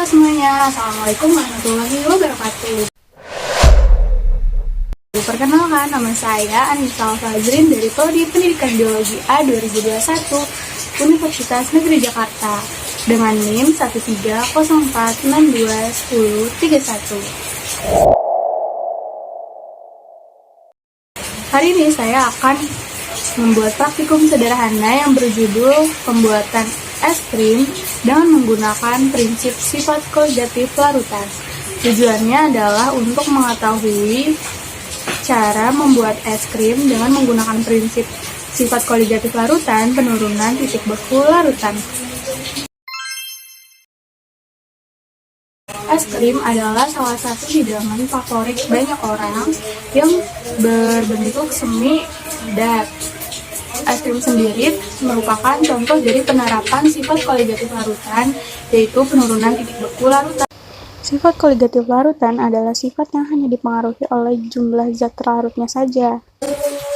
semuanya, Assalamualaikum warahmatullahi wabarakatuh. Perkenalkan, nama saya Anissa Alfazrin dari Prodi Pendidikan Biologi A 2021 Universitas Negeri Jakarta dengan NIM 1304621031. Hari ini saya akan membuat praktikum sederhana yang berjudul pembuatan es krim dengan menggunakan prinsip sifat koligatif larutan. Tujuannya adalah untuk mengetahui cara membuat es krim dengan menggunakan prinsip sifat koligatif larutan, penurunan titik beku larutan. Es krim adalah salah satu hidangan favorit banyak orang yang berbentuk semi padat. Es krim sendiri merupakan contoh dari penerapan sifat koligatif larutan, yaitu penurunan titik beku larutan. Sifat koligatif larutan adalah sifat yang hanya dipengaruhi oleh jumlah zat larutnya saja.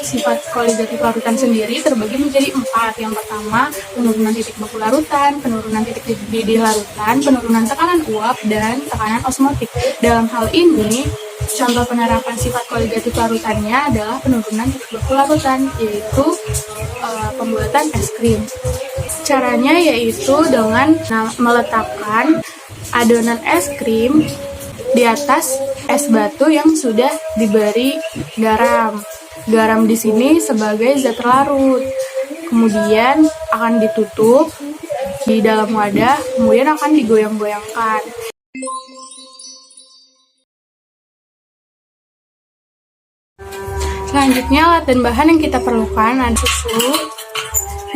Sifat koligatif larutan sendiri terbagi menjadi 4. Yang pertama, penurunan titik beku larutan, penurunan titik didih larutan, penurunan tekanan uap, dan tekanan osmotik. Dalam hal ini, contoh penerapan sifat koligatif larutannya adalah penurunan titik beku larutan, yaitu pembuatan es krim. Caranya yaitu dengan meletakkan adonan es krim di atas es batu yang sudah diberi garam. Garam di sini sebagai zat larut. Kemudian akan ditutup di dalam wadah, kemudian akan digoyang-goyangkan. Selanjutnya, alat dan bahan yang kita perlukan ada susu,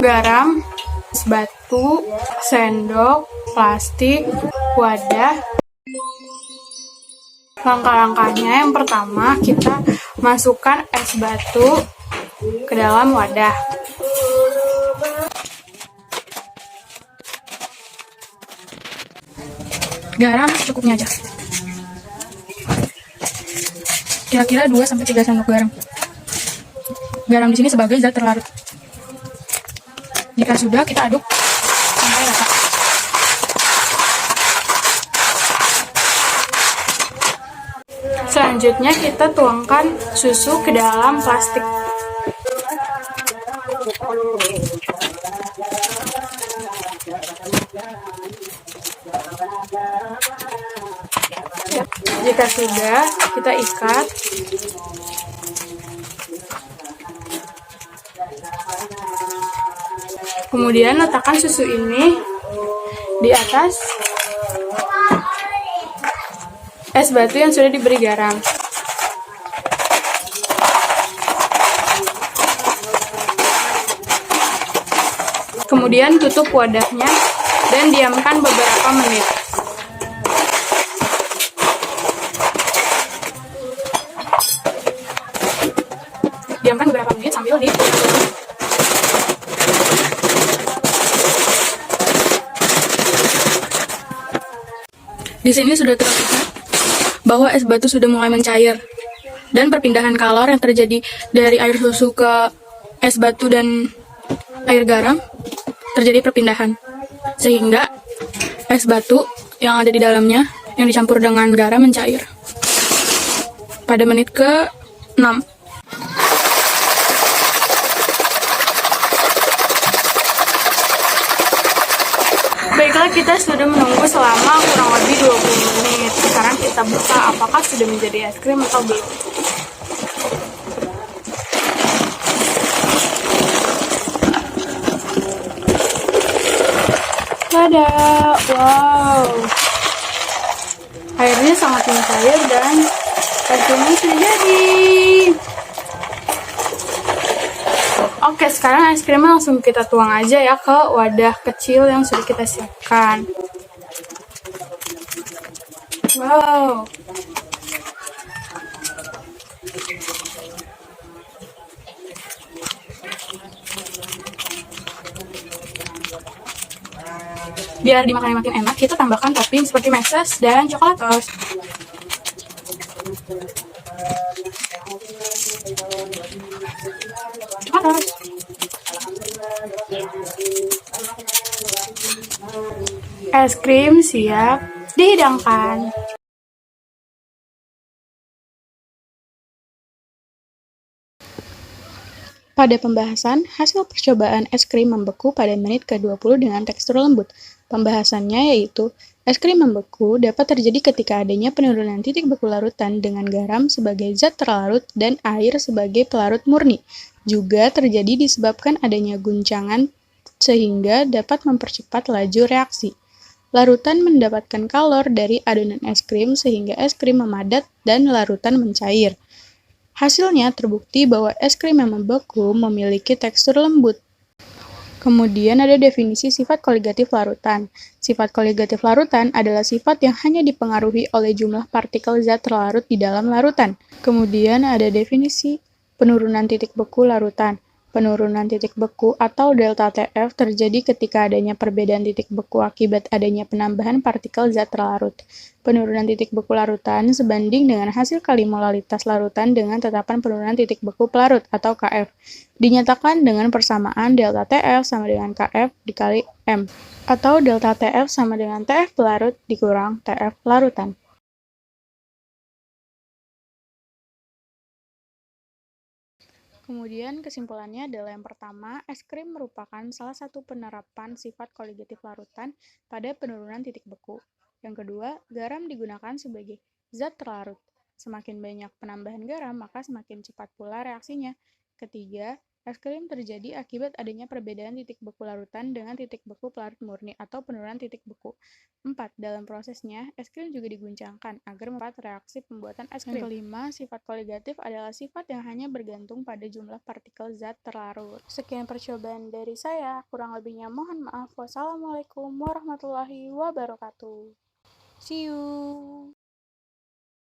garam, es batu, sendok, plastik, wadah. Langkah-langkahnya, yang pertama kita masukkan es batu ke dalam wadah. Garam secukupnya aja. Kira-kira 2-3 sendok garam. Garam di sini sebagai zat terlarut. Jika sudah, kita aduk sampai rata. Selanjutnya kita tuangkan susu ke dalam plastik. Jika sudah, kita ikat. Kemudian letakkan susu ini di atas es batu yang sudah diberi garam. Kemudian tutup wadahnya dan diamkan beberapa menit. Diamkan beberapa menit sambil di sini sudah terlihat bahwa es batu sudah mulai mencair, dan perpindahan kalor yang terjadi dari air susu ke es batu dan air garam terjadi perpindahan, sehingga es batu yang ada di dalamnya yang dicampur dengan garam mencair pada menit ke-6. Baiklah, kita sudah menunggu selama kurang lebih 20 menit. Sekarang kita buka apakah sudah menjadi es krim atau belum. Tada! Wow! Airnya sangat mencair dan es krimnya sudah jadi. Oke, sekarang es krimnya langsung kita tuang aja ya ke wadah kecil yang sudah kita siapkan. Wow. Biar dimakannya makin enak, kita tambahkan topping seperti meses dan coklat toast. Es krim siap Dihidangkan. Pada pembahasan, hasil percobaan es krim membeku pada menit ke-20 dengan tekstur lembut. Pembahasannya yaitu, es krim membeku dapat terjadi ketika adanya penurunan titik beku larutan dengan garam sebagai zat terlarut dan air sebagai pelarut murni. Juga terjadi disebabkan adanya guncangan sehingga dapat mempercepat laju reaksi. Larutan mendapatkan kalor dari adonan es krim sehingga es krim memadat dan larutan mencair. Hasilnya terbukti bahwa es krim yang membeku memiliki tekstur lembut. Kemudian ada definisi sifat koligatif larutan. Sifat koligatif larutan adalah sifat yang hanya dipengaruhi oleh jumlah partikel zat terlarut di dalam larutan. Kemudian ada definisi penurunan titik beku larutan. Penurunan titik beku atau delta TF terjadi ketika adanya perbedaan titik beku akibat adanya penambahan partikel zat terlarut. Penurunan titik beku larutan sebanding dengan hasil kali molalitas larutan dengan tetapan penurunan titik beku pelarut atau KF. Dinyatakan dengan persamaan delta TF sama dengan KF dikali M, atau delta TF sama dengan TF pelarut dikurang TF larutan. Kemudian kesimpulannya adalah yang pertama, es krim merupakan salah satu penerapan sifat koligatif larutan pada penurunan titik beku. Yang kedua, garam digunakan sebagai zat terlarut. Semakin banyak penambahan garam, maka semakin cepat pula reaksinya. Ketiga, es krim terjadi akibat adanya perbedaan titik beku larutan dengan titik beku pelarut murni atau penurunan titik beku. 4. Dalam prosesnya, es krim juga diguncangkan agar mempercepat reaksi pembuatan es krim. Yang kelima, sifat koligatif adalah sifat yang hanya bergantung pada jumlah partikel zat terlarut. Sekian percobaan dari saya, kurang lebihnya mohon maaf. Wassalamualaikum warahmatullahi wabarakatuh. See you.